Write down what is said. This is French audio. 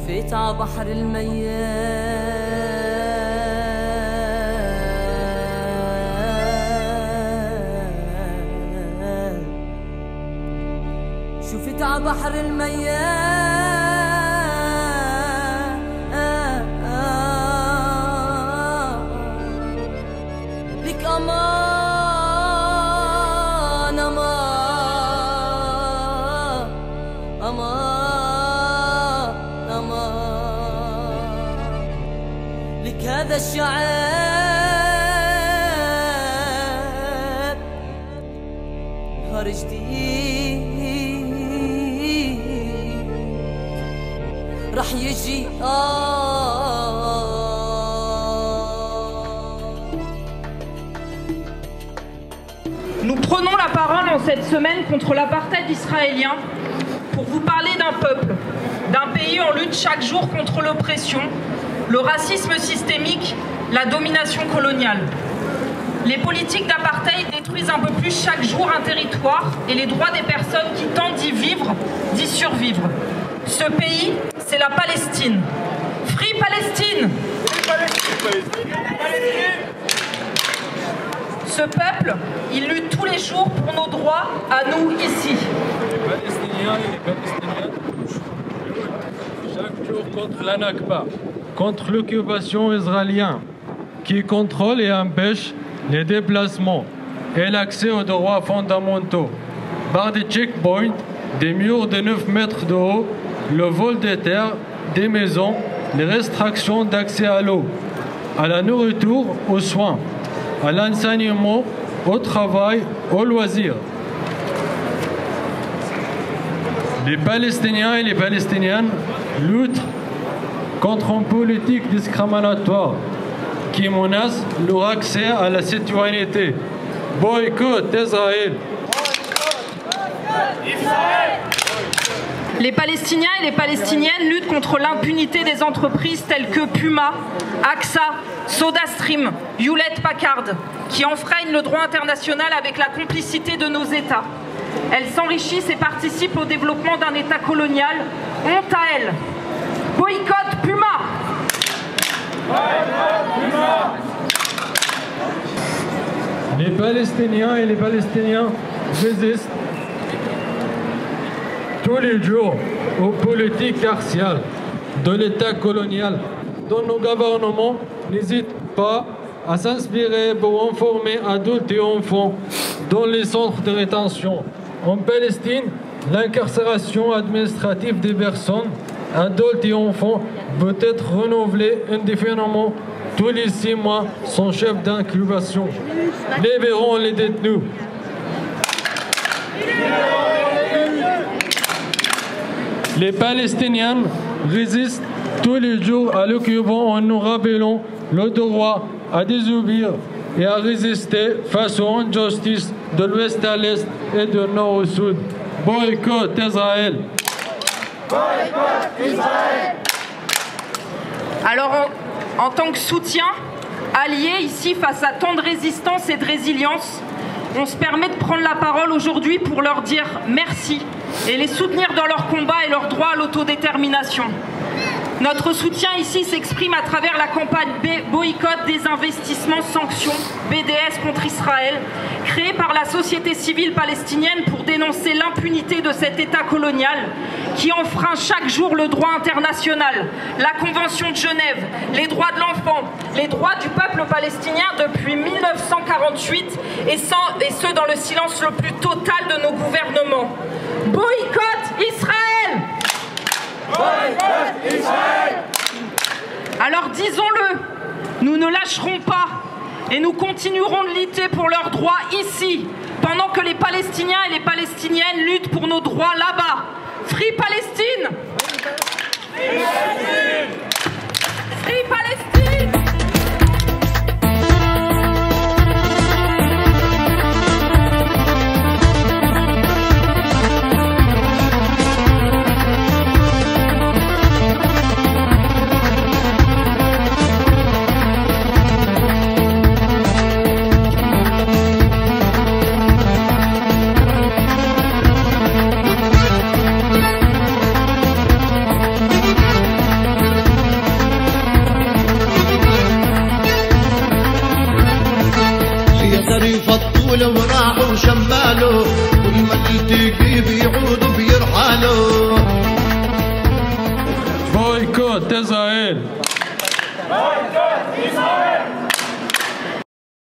شفت ع بحر المياه شفت ع بحر المياه لك أمان أمان أمان أمان لك هذا الشعب نهار جديد رح يجي Nous prenons la parole en cette semaine contre l'apartheid israélien pour vous parler d'un peuple, d'un pays en lutte chaque jour contre l'oppression, le racisme systémique, la domination coloniale. Les politiques d'apartheid détruisent un peu plus chaque jour un territoire et les droits des personnes qui tentent d'y vivre, d'y survivre. Ce pays, c'est la Palestine. Free Palestine! Ce peuple, il lutte tous les jours pour nos droits à nous ici. Les Palestiniens et les Palestiniennes chaque jour contre la Nakba, contre l'occupation israélienne qui contrôle et empêche les déplacements et l'accès aux droits fondamentaux par des checkpoints, des murs de 9 mètres de haut, le vol des terres, des maisons, les restrictions d'accès à l'eau, à la nourriture, aux soins, à l'enseignement, au travail, aux loisirs. Les Palestiniens et les Palestiniennes luttent contre une politique discriminatoire qui menace leur accès à la citoyenneté. Boycott Israël! Les Palestiniens et les Palestiniennes luttent contre l'impunité des entreprises telles que Puma, AXA, SodaStream, Hewlett Packard, qui enfreignent le droit international avec la complicité de nos États. Elles s'enrichissent et participent au développement d'un État colonial. Honte à elles. Boycott Puma! Les Palestiniens et les Palestiniens résistent tous les jours aux politiques raciales de l'État colonial dont nos gouvernements n'hésitent pas à s'inspirer pour informer adultes et enfants dans les centres de rétention. En Palestine, l'incarcération administrative des personnes, adultes et enfants, peut être renouvelée indéfiniment tous les 6 mois sans chef d'incubation. Libérons les détenus. Les Palestiniens résistent tous les jours à l'occupant en nous rappelant le droit à désobéir et à résister face aux injustices de l'ouest à l'est et de nord au sud. Boycott Israël! Boycott Israël! Alors, en tant que soutien, allié ici face à tant de résistance et de résilience, on se permet de prendre la parole aujourd'hui pour leur dire merci et les soutenir dans leur combat et leur droit à l'autodétermination. Notre soutien ici s'exprime à travers la campagne Boycott des investissements sanctions, BDS contre Israël, créée par la société civile palestinienne pour dénoncer l'impunité de cet État colonial qui enfreint chaque jour le droit international, la Convention de Genève, les droits de l'enfant, les droits du peuple palestinien depuis 1948 et ce dans le silence le plus total de nos gouvernements. Boycott Israël! Boycott Israël! Alors disons-le, nous ne lâcherons pas et nous continuerons de lutter pour leurs droits ici, pendant que les Palestiniens et les Palestiniennes luttent pour nos droits là-bas. Free Palestine! Free Palestine! Free Palestine! Israël.